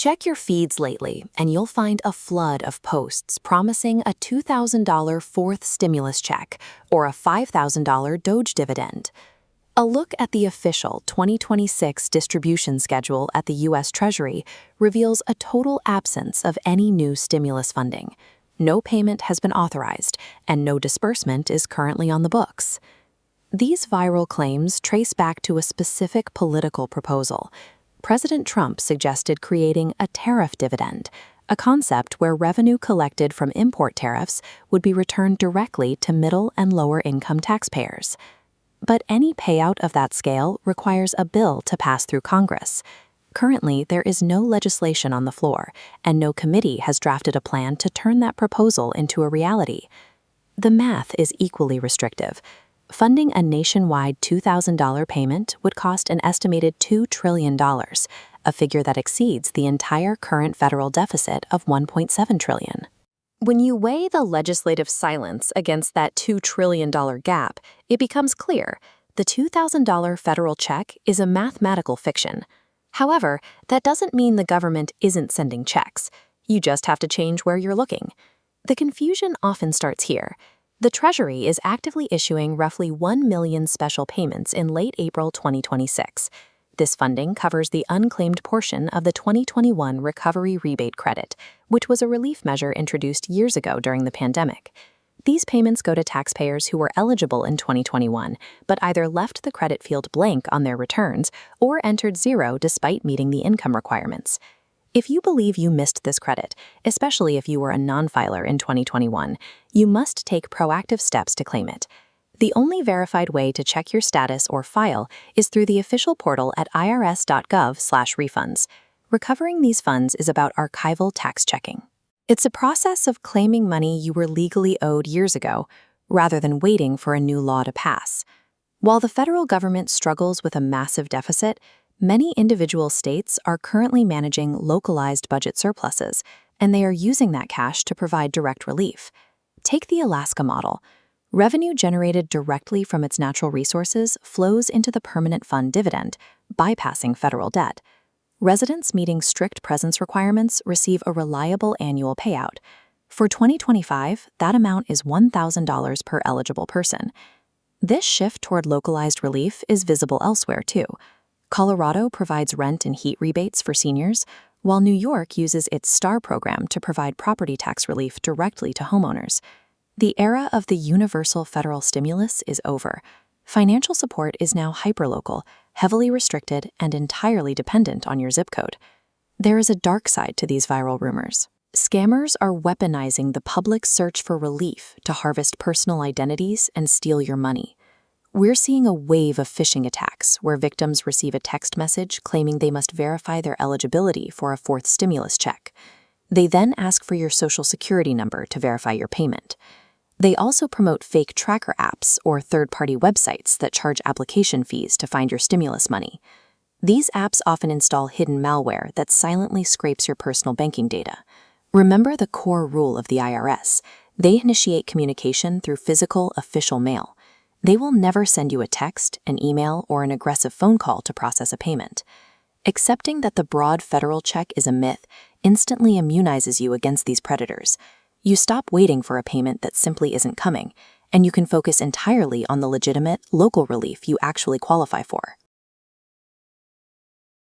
Check your feeds lately, and you'll find a flood of posts promising a $2,000 fourth stimulus check or a $5,000 Doge dividend. A look at the official 2026 distribution schedule at the U.S. Treasury reveals a total absence of any new stimulus funding. No payment has been authorized, and no disbursement is currently on the books. These viral claims trace back to a specific political proposal. President Trump suggested creating a tariff dividend, a concept where revenue collected from import tariffs would be returned directly to middle and lower-income taxpayers. But any payout of that scale requires a bill to pass through Congress. Currently, there is no legislation on the floor, and no committee has drafted a plan to turn that proposal into a reality. The math is equally restrictive. Funding a nationwide $2,000 payment would cost an estimated $2 trillion, a figure that exceeds the entire current federal deficit of $1.7 trillion. When you weigh the legislative silence against that $2 trillion gap, it becomes clear the $2,000 federal check is a mathematical fiction. However, that doesn't mean the government isn't sending checks. You just have to change where you're looking. The confusion often starts here. The Treasury is actively issuing roughly 1 million special payments in late April 2026. This funding covers the unclaimed portion of the 2021 Recovery Rebate Credit, which was a relief measure introduced years ago during the pandemic. These payments go to taxpayers who were eligible in 2021, but either left the credit field blank on their returns or entered zero despite meeting the income requirements. If you believe you missed this credit, especially if you were a non-filer in 2021, you must take proactive steps to claim it. The only verified way to check your status or file is through the official portal at irs.gov/refunds. Recovering these funds is about archival tax checking. It's a process of claiming money you were legally owed years ago, rather than waiting for a new law to pass. While the federal government struggles with a massive deficit, many individual states are currently managing localized budget surpluses, and they are using that cash to provide direct relief. Take the Alaska model. Revenue generated directly from its natural resources flows into the Permanent Fund Dividend, bypassing federal debt. Residents meeting strict presence requirements receive a reliable annual payout. For 2025, that amount is $1,000 per eligible person. This shift toward localized relief is visible elsewhere, too. Colorado provides rent and heat rebates for seniors, while New York uses its STAR program to provide property tax relief directly to homeowners. The era of the universal federal stimulus is over. Financial support is now hyperlocal, heavily restricted, and entirely dependent on your zip code. There is a dark side to these viral rumors. Scammers are weaponizing the public's search for relief to harvest personal identities and steal your money. We're seeing a wave of phishing attacks where victims receive a text message claiming they must verify their eligibility for a fourth stimulus check. They then ask for your social security number to verify your payment. They also promote fake tracker apps or third-party websites that charge application fees to find your stimulus money. These apps often install hidden malware that silently scrapes your personal banking data. Remember the core rule of the IRS. They initiate communication through physical, official mail. They will never send you a text, an email, or an aggressive phone call to process a payment. Accepting that the broad federal check is a myth instantly immunizes you against these predators. You stop waiting for a payment that simply isn't coming, and you can focus entirely on the legitimate, local relief you actually qualify for.